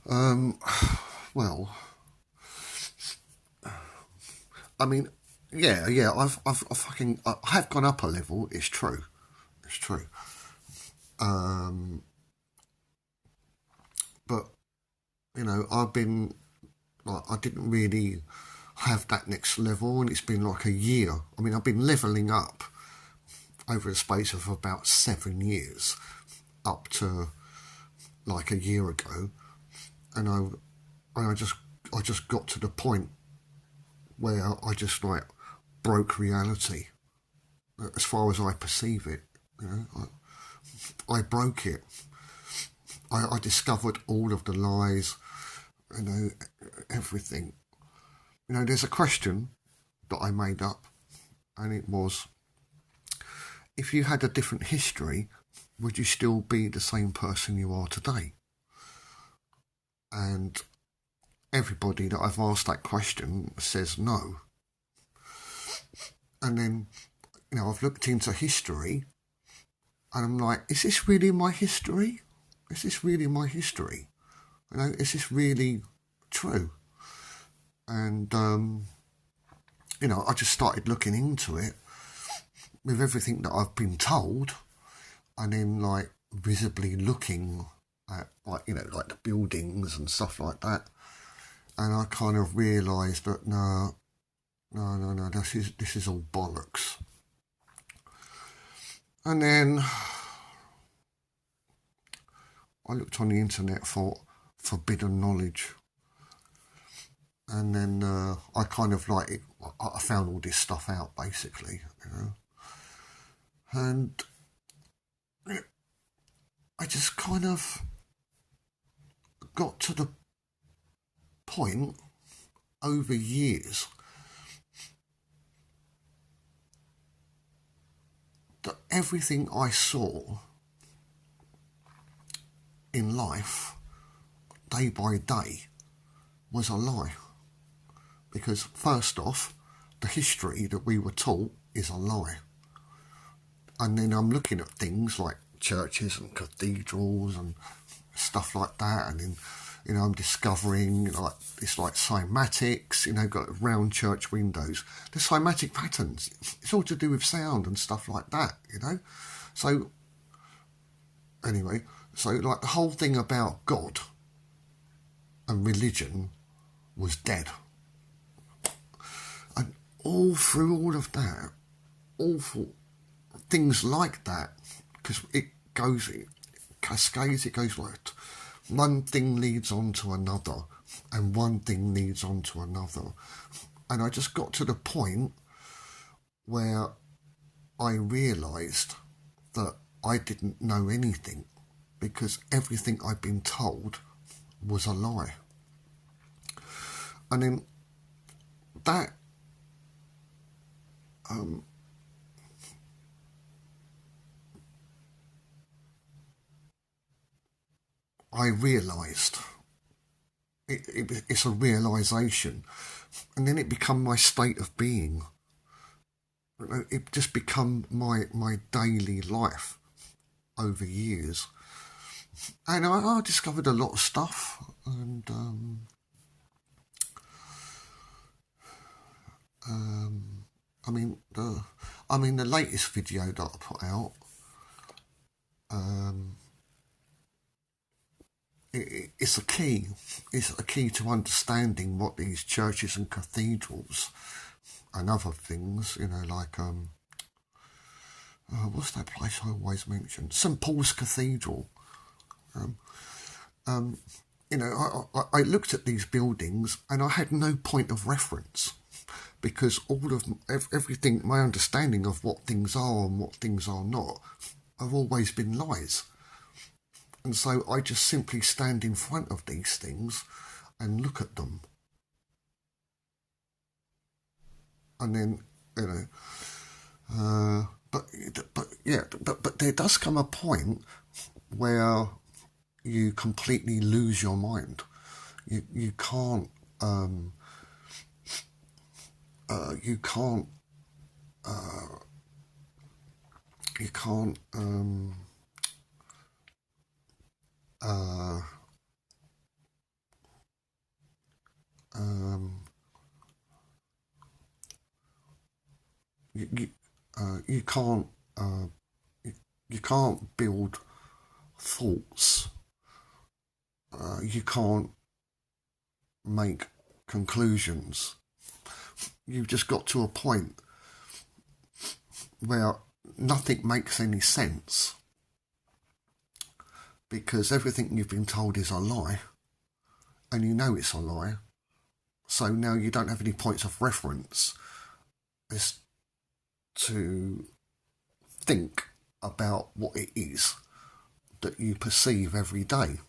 Um, well, I mean, yeah. I have gone up a level. It's true. It's true. Um, but I've been like, I didn't really have that next level, and it's been like a year. I mean, I've been leveling up over the space of about 7 years, up to like a year ago, and I just got to the point where I just like broke reality as far as I perceive it. You know, I broke it. I discovered all of the lies. You know, everything. There's a question that I made up, and it was, if you had a different history, would you still be the same person you are today? And everybody that I've asked that question says no. And then, I've looked into history, and I'm like, is this really my history? Is this really my history? Is this really true? And, I just started looking into it with everything that I've been told, and then like visibly looking at like the buildings and stuff like that. And I kind of realised that no, this is all bollocks. And then I looked on the internet for forbidden knowledge, and then I kind of like I found all this stuff out basically, and I just kind of got to the point over years that everything I saw in life, day by day, was a lie. Because first off, the history that we were taught is a lie. And then I'm looking at things like churches and cathedrals and stuff like that, and then I'm discovering like it's like cymatics, got round church windows. The cymatic patterns, it's all to do with sound and stuff like that, So anyway, so like the whole thing about God and religion was dead. And all through all of that, awful things like that, because it cascades, it goes like one thing leads on to another, and one thing leads on to another. And I just got to the point where I realised that I didn't know anything, because everything I'd been told was a lie. And then that I realised it's a realisation, and then it became my state of being. It just become my daily life over years, and I discovered a lot of stuff. And the latest video that I put out, it's a key. It's a key to understanding what these churches and cathedrals and other things, like what's that place I always mention? St Paul's Cathedral. I looked at these buildings and I had no point of reference, because all of everything, my understanding of what things are and what things are not, have always been lies. And so I just simply stand in front of these things and look at them. And then, but there does come a point where you completely lose your mind. You can't you can't you can't you can't you can't build thoughts. You can't make conclusions. You've just got to a point where nothing makes any sense because everything you've been told is a lie, and you know it's a lie. So now you don't have any points of reference as to think about what it is that you perceive every day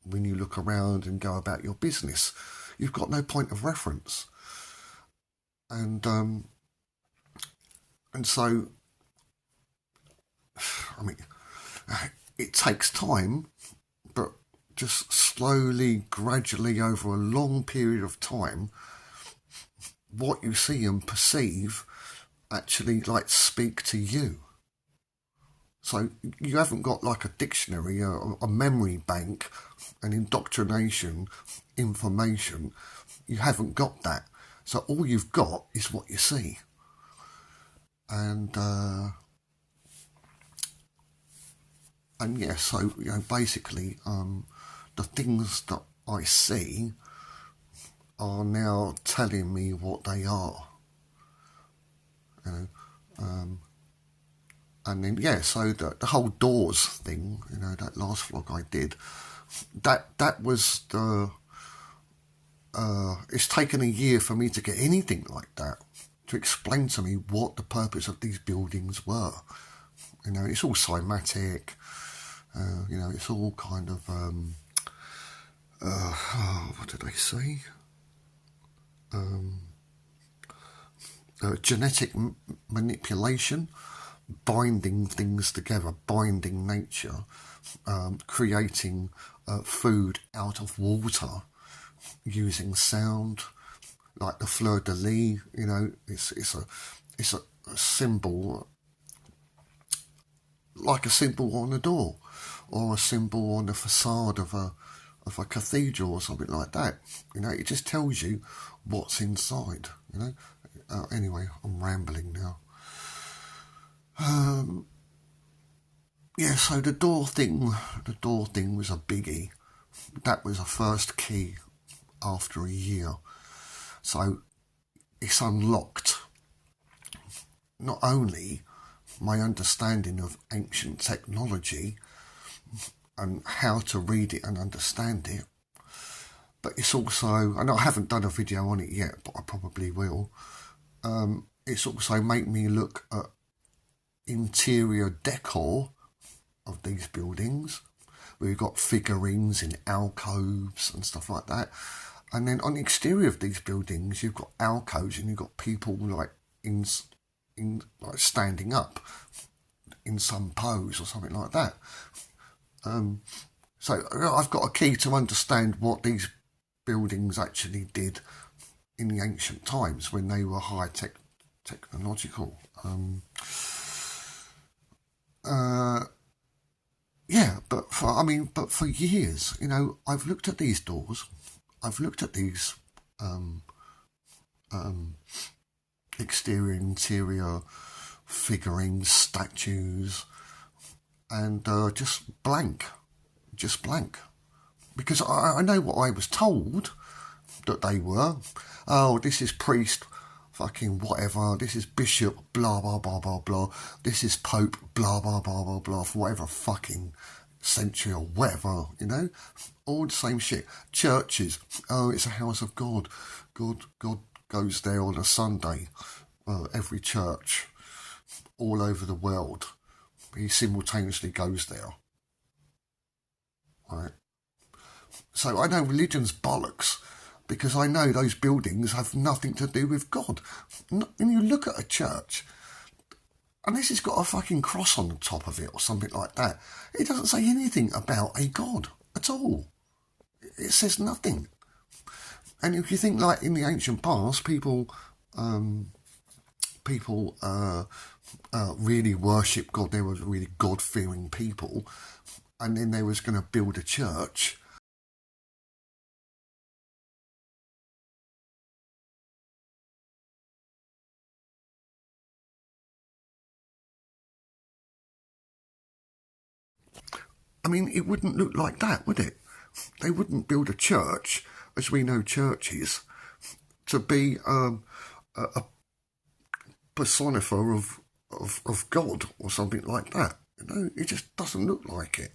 when you look around and go about your business. You've got no point of reference. And so, I mean, it takes time, but just slowly, gradually, over a long period of time, what you see and perceive actually like speak to you. So you haven't got like a dictionary, a memory bank, an indoctrination, information. You haven't got that. So all you've got is what you see. And yeah, so, you know, basically, the things that I see are now telling me what they are. You know, and then, yeah, so the whole doors thing, you know, that last vlog I did, that was the, it's taken a year for me to get anything like that, to explain to me what the purpose of these buildings were. You know, it's all cymatic, you know, it's all kind of, what did I say? Genetic manipulation, binding things together, binding nature, creating food out of water, using sound, like the fleur de lis. You know, it's a symbol, like a symbol on a door, or a symbol on the facade of a cathedral or something like that. You know, it just tells you what's inside. You know. Anyway, I'm rambling now. Yeah, so the door thing was a biggie. That was a first key after a year. So it's unlocked not only my understanding of ancient technology and how to read it and understand it, but it's also, and I haven't done a video on it yet, but I probably will, it's also made me look at interior decor of these buildings. We've got figurines in alcoves and stuff like that. And then on the exterior of these buildings, you've got alcoves and you've got people like in like standing up in some pose or something like that. So I've got a key to understand what these buildings actually did in the ancient times when they were high technological. Yeah, but for years, you know, I've looked at these doors, I've looked at these exterior, interior figurines, statues, and just blank, because I know what I was told that they were. Oh, this is priest, fucking whatever, this is bishop, blah, blah, blah, blah, blah, this is pope, blah, blah, blah, blah, blah, for whatever fucking century or whatever, you know, all the same shit. Churches, oh, it's a house of God. God goes there on a Sunday. Every church all over the world, he simultaneously goes there. Right. So I know religion's bollocks, because I know those buildings have nothing to do with God. When you look at a church, unless it's got a fucking cross on the top of it or something like that, it doesn't say anything about a God at all. It says nothing. And if you think, like in the ancient past, people really worship God. They were really God-fearing people, and then they was going to build a church. I mean, it wouldn't look like that, would it? They wouldn't build a church, as we know churches, to be a personifier of God or something like that. You know, it just doesn't look like it.